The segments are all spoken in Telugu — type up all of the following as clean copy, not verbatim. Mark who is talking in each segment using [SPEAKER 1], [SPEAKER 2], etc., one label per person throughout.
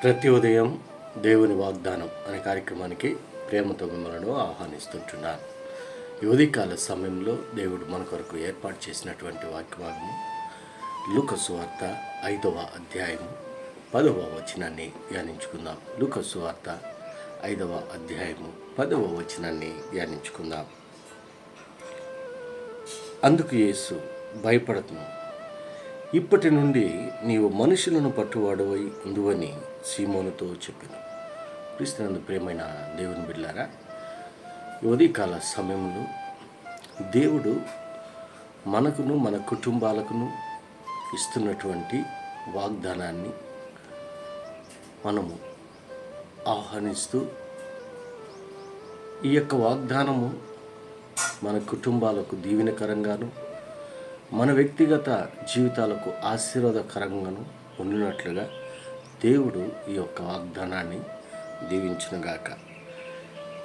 [SPEAKER 1] ప్రతి ఉదయం దేవుని వాగ్దానం అనే కార్యక్రమానికి ప్రేమతో మిమ్మల్ని ఆహ్వానిస్తుంటున్నాను. ఈ ఉదయకాల సమయంలో దేవుడు మన కొరకు ఏర్పాటు చేసినటువంటి వాక్యభాగము లూకా సువార్త 5వ అధ్యాయము 10వ వచనాన్ని ధ్యానించుకుందాం. లూకా సువార్త 5వ అధ్యాయము 10వ వచనాన్ని ధ్యానించుకుందాం. అందుకు యేసు భయపడకుము, ఇప్పటి నుండి నీవు మనుషులను పట్టువాడవై ఉందువని సీమోనుతో చెప్పాను. క్రీస్తునందు ప్రియమైన దేవుని బిడ్డలారా, ఈ ఉదయకాల సమయంలో దేవుడు మనకును మన కుటుంబాలకును ఇస్తున్నటువంటి వాగ్దానాన్ని మనము ఆహ్వానిస్తూ, ఈ యొక్క వాగ్దానము మన కుటుంబాలకు దీవెనకరంగాను మన వ్యక్తిగత జీవితాలకు ఆశీర్వాదకరంగాను ఉన్నట్లుగా దేవుడు ఈ యొక్క వాగ్దానాన్ని దీవించునుగాక.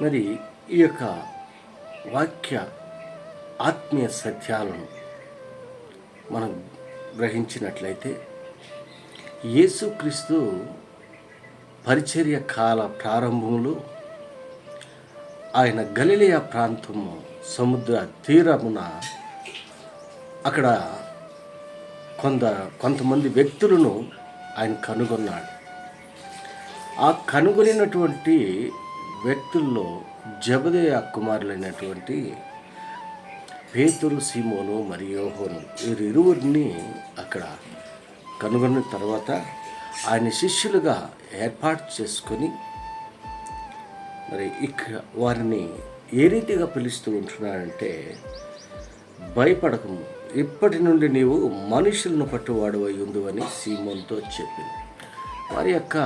[SPEAKER 1] మరి ఈ యొక్క వాక్య ఆత్మీయ సత్యాలను మనం గ్రహించినట్లయితే, యేసుక్రీస్తు పరిచర్య కాల ప్రారంభంలో ఆయన గలిలయ ప్రాంతము సముద్ర తీరమున అక్కడ కొంతమంది వ్యక్తులను ఆయన కనుగొన్నాడు. ఆ కనుగొనినటువంటి వ్యక్తుల్లో జెబెదయి కుమారులైనటువంటి పేతురు, సీమోను మరియు యోహాను వీరిరువురిని అక్కడ కనుగొన్న తర్వాత ఆయన శిష్యులుగా ఏర్పాటు చేసుకొని, మరి వారిని ఏ రీతిగా పిలుస్తూ ఉంటున్నాడంటే, భయపడకము, ఇప్పటి నుండి నీవు మనుషులను పట్టువాడవై ఉందువని సీమోనుతో చెప్పింది. వారి యొక్క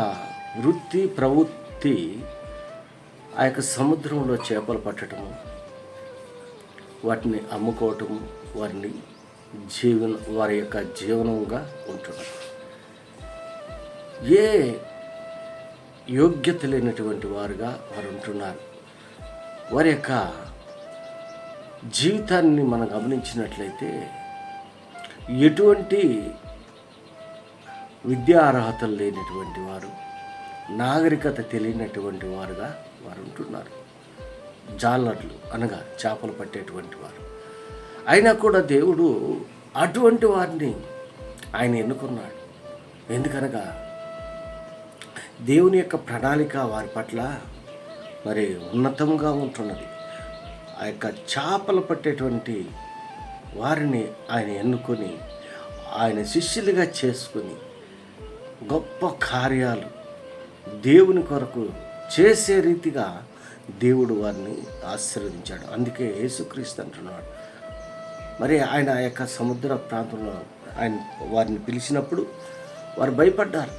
[SPEAKER 1] వృత్తి ప్రవృత్తి ఆ యొక్క సముద్రంలో చేపలు పట్టడము, వాటిని అమ్ముకోవటము, వారి యొక్క జీవనంగా ఉంటున్నారు. ఏ యోగ్యత లేనటువంటి వారుగా వారు ఉంటున్నారు. వారి యొక్క జీవితాన్ని మనం గమనించినట్లయితే, ఎటువంటి విద్యా అర్హతలు లేనటువంటి వారు, నాగరికత తెలియనటువంటి వారుగా వారు ఉంటున్నారు. జాలర్లు అనగా చేపలు పట్టేటువంటి వారు. అయినా కూడా దేవుడు అటువంటి వారిని ఆయన ఎన్నుకున్నాడు. ఎందుకనగా దేవుని యొక్క ప్రణాళిక వారి పట్ల మరి ఉన్నతంగా ఉంటున్నది. ఆ యొక్క చేపలు పట్టేటువంటి వారిని ఆయన ఎన్నుకొని ఆయన శిష్యులుగా చేసుకొని గొప్ప కార్యాలు దేవుని కొరకు చేసే రీతిగా దేవుడు వారిని ఆశీర్వదించాడు. అందుకే యేసుక్రీస్తు అంటున్నాడు. మరి ఆయన ఆ యొక్క సముద్ర ప్రాంతంలో ఆయన వారిని పిలిచినప్పుడు వారు భయపడ్డారు.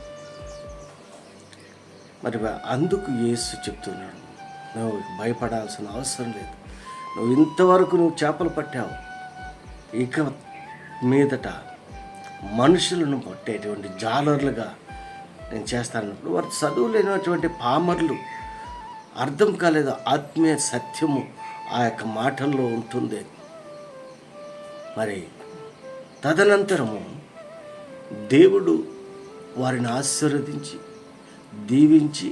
[SPEAKER 1] మరి అందుకు యేసు చెప్తున్నాడు, నువ్వు భయపడాల్సిన అవసరం లేదు. నువ్వు ఇంతవరకు చేపలు పట్టావు, ఇక మీదట మనుషులను పట్టేటువంటి జాలర్లుగా నేను చేస్తానన్నప్పుడు, వారు చదువు లేనటువంటి పామర్లు, అర్థం కాలేదు ఆత్మీయ సత్యము ఆ యొక్క మాటల్లో ఉంటుంది. మరి తదనంతరము దేవుడు వారిని ఆశీర్వదించి దీవించి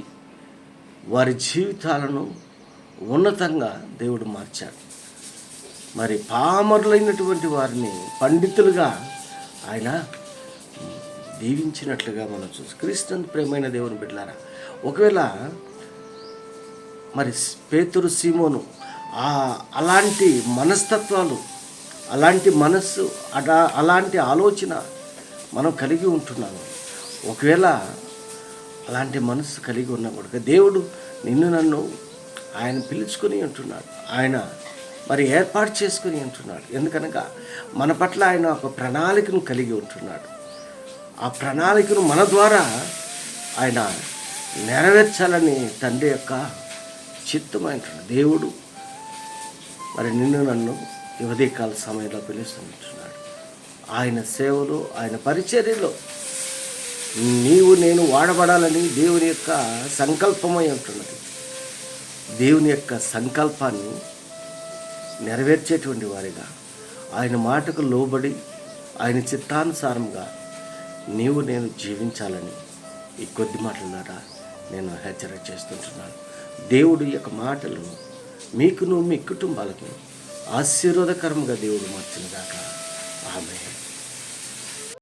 [SPEAKER 1] వారి జీవితాలను ఉన్నతంగా దేవుడు మార్చాడు. మరి పామరులైనటువంటి వారిని పండితులుగా ఆయన దీవించినట్లుగా మనం చూసి, క్రీస్తునందు ప్రియమైన దేవుని బిడ్డలారా, ఒకవేళ మరి పేతురు, సీమోను అలాంటి మనస్తత్వాలు, అలాంటి మనస్సు, అలాంటి ఆలోచన మనం కలిగి ఉంటున్నాము. ఒకవేళ అలాంటి మనస్సు కలిగి ఉన్నా కూడా దేవుడు నన్ను ఆయన పిలుచుకొని ఉంటున్నాడు. ఆయన మరి ఏర్పాటు చేసుకుని ఉంటున్నాడు. ఎందుకనగా మన పట్ల ఆయన ఒక ప్రణాళికను కలిగి ఉంటున్నాడు. ఆ ప్రణాళికను మన ద్వారా ఆయన నెరవేర్చాలని తండ్రి యొక్క చిత్తమైంటున్నాడు. దేవుడు మరి నన్ను ఈ ఉదయకాల సమయంలో పిలుస్తుంటున్నాడు. ఆయన సేవలో, ఆయన పరిచర్యలో నేను వాడబడాలని దేవుని యొక్క సంకల్పమై ఉంటున్నది. దేవుని యొక్క సంకల్పాన్ని నెరవేర్చేటువంటి వారిగా, ఆయన మాటకు లోబడి ఆయన చిత్తానుసారంగా నేను జీవించాలని ఈ కొద్ది మాటల ద్వారా నేను హెచ్చరిక చేస్తుంటున్నాను. దేవుడు యొక్క మాటలను మీకును మీ కుటుంబాలకు ఆశీర్వాదకరంగా దేవుడు మార్చినగాక. ఆమేన్.